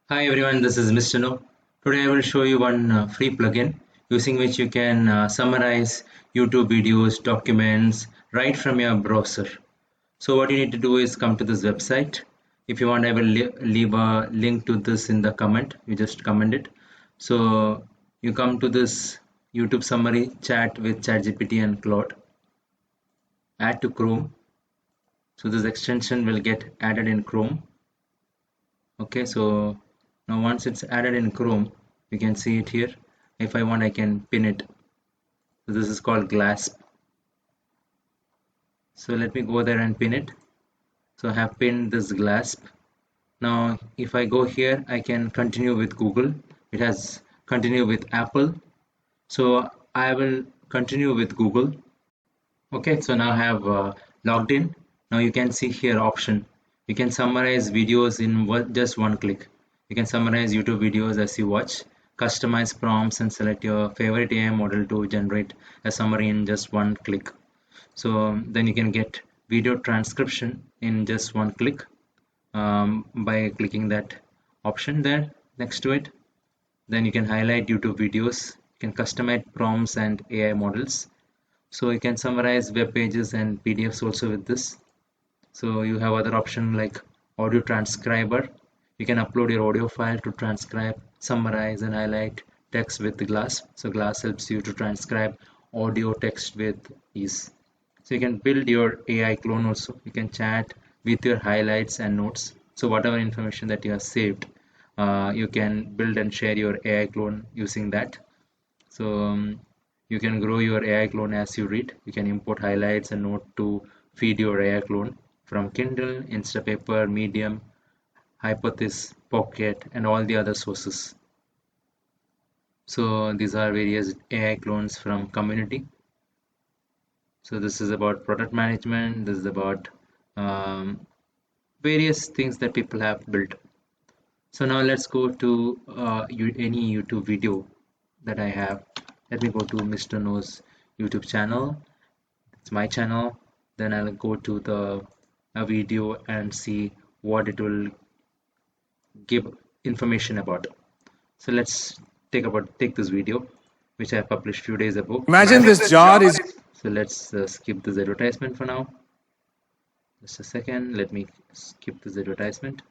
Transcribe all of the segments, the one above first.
Hi everyone, this is Mr. No. Today I will show you one free plugin using which you can summarize YouTube videos, documents right from your browser. So what you need to do is come to this website. If you want, I will leave a link to this in the comment. You just comment it. So you come to this YouTube summary chat with ChatGPT and Claude. Add to Chrome. So this extension will get added in Chrome. Okay, so now once it's added in Chrome, you can see it here. If I want, I can pin it. So this is called Glasp. So let me go there and pin it. So I have pinned this Glasp. Now if I go here, I can continue with Google. It has continue with Apple. So I will continue with Google. Okay, so now I have logged in. Now you can see here option. You can summarize videos in just one click. You can summarize YouTube videos as you watch, customize prompts and select your favorite AI model to generate a summary in just one click. So then you can get video transcription in just one click by clicking that option there next to it. Then you can highlight YouTube videos. You can customize prompts and AI models. So you can summarize web pages and PDFs also with this. So you have other option like audio transcriber. You can upload your audio file to transcribe, summarize and highlight text with Glass. So Glass helps you to transcribe audio text with ease. So you can build your AI clone also. You can chat with your highlights and notes. So whatever information that you have saved, you can build and share your AI clone using that. So you can grow your AI clone as you read. You can import highlights and note to feed your AI clone from Kindle, Instapaper, Medium, Hypothesis, Pocket, and all the other sources. So these are various AI clones from community. So this is about product management. This is about various things that people have built. So now let's go to any YouTube video that I have. Let me go to Mr. No's YouTube channel. It's my channel. Then I'll go to the video and see what it will give information about. So let's take this video which I published few days ago. Imagine this jar is So let's skip this advertisement for now. Just a second, let me skip this advertisement.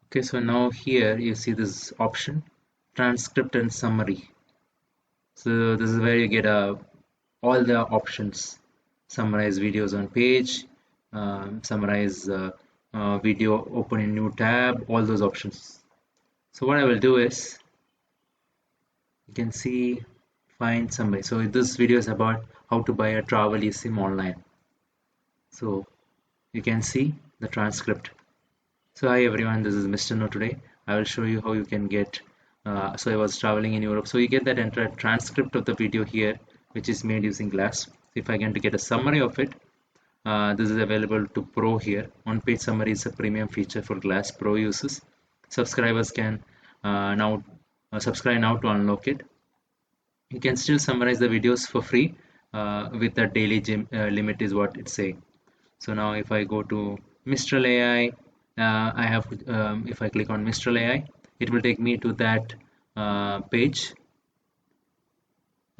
Okay, so now here you see this option, transcript and summary. So this is where you get all the options. Summarize videos on page, summarize video, open a new tab, all those options. So what I will do is, you can see find summary. So this video is about how to buy a travel eSIM online. So you can see the transcript. So hi everyone, this is Mr. No. Today I will show you how you can get so I was traveling in Europe. So you get that entire transcript of the video here, which is made using Glass. If I can to get a summary of it, this is available to Pro here. On-page summary is a premium feature for Glass Pro users. Subscribers can now subscribe now to unlock it. You can still summarize the videos for free with the daily limit is what it's saying. So now if I go to Mistral AI, I have if I click on Mistral AI, it will take me to that page.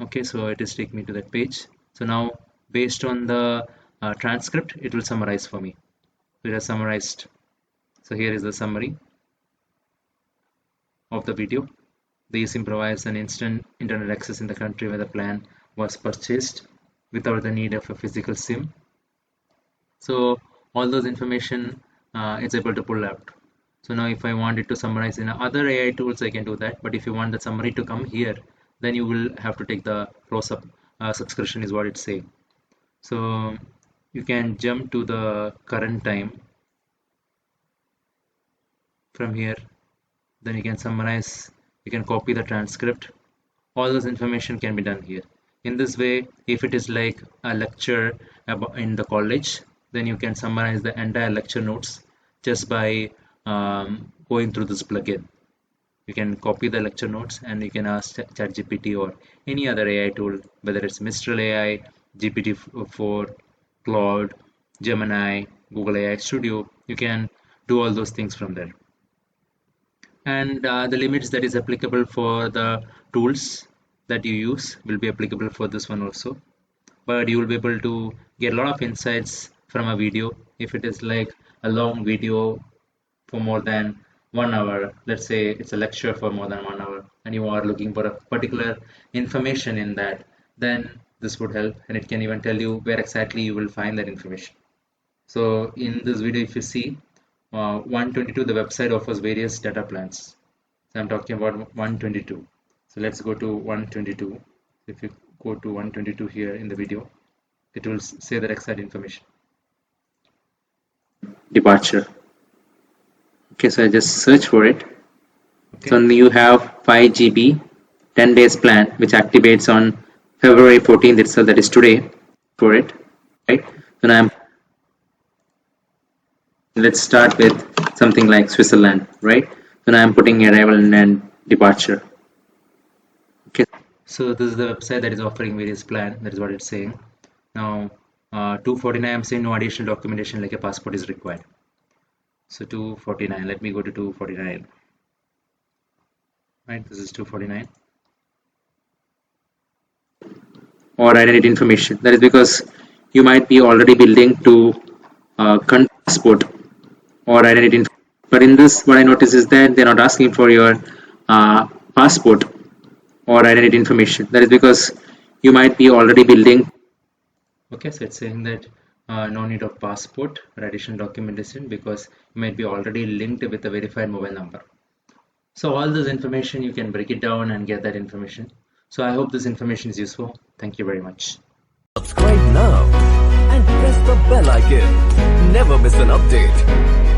Okay, so it is taking me to that page. So now based on the transcript, it will summarize for me. So it has summarized. So here is the summary of the video. The eSIM provides an instant internet access in the country where the plan was purchased without the need of a physical SIM. So all those information it's able to pull out. So now if I want it to summarize in other AI tools, I can do that. But if you want the summary to come here, then you will have to take the pro subscription is what it's saying. So you can jump to the current time from here. Then you can summarize, you can copy the transcript. All this information can be done here. In this way, if it is like a lecture in the college, then you can summarize the entire lecture notes just by going through this plugin. You can copy the lecture notes and you can ask ChatGPT or any other AI tool, whether it's Mistral AI, GPT-4, Claude, Gemini, Google AI Studio. You can do all those things from there. And the limits that is applicable for the tools that you use will be applicable for this one also. But you will be able to get a lot of insights from a video. If it is like a long video for more than 1 hour, let's say it's a lecture for more than 1 hour, and you are looking for a particular information in that, then this would help, and it can even tell you where exactly you will find that information. So in this video, if you see 122, the website offers various data plans. So I'm talking about 122. So let's go to 122. If you go to 122 here in the video, it will say the exact information. Departure. Okay, so I just search for it. Okay. So you have 5 GB 10 days plan, which activates on February 14th itself, that is today, for it, right? So now let's start with something like Switzerland, right? So now I'm putting arrival and departure. Okay. So this is the website that is offering various plan. That is what it's saying. Now, 249, I'm saying no additional documentation like a passport is required. So 249, let me go to 249. Right, this is 249. Or identity information. That is because you might be already building to passport or identity information. But in this, what I notice is that they're not asking for your passport or identity information. That is because you might be already building. Okay, so it's saying that no need of passport or additional documentation because you might be already linked with a verified mobile number. So all this information, you can break it down and get that information. So I hope this information is useful. Thank you very much. Subscribe now and press the bell icon. Never miss an update.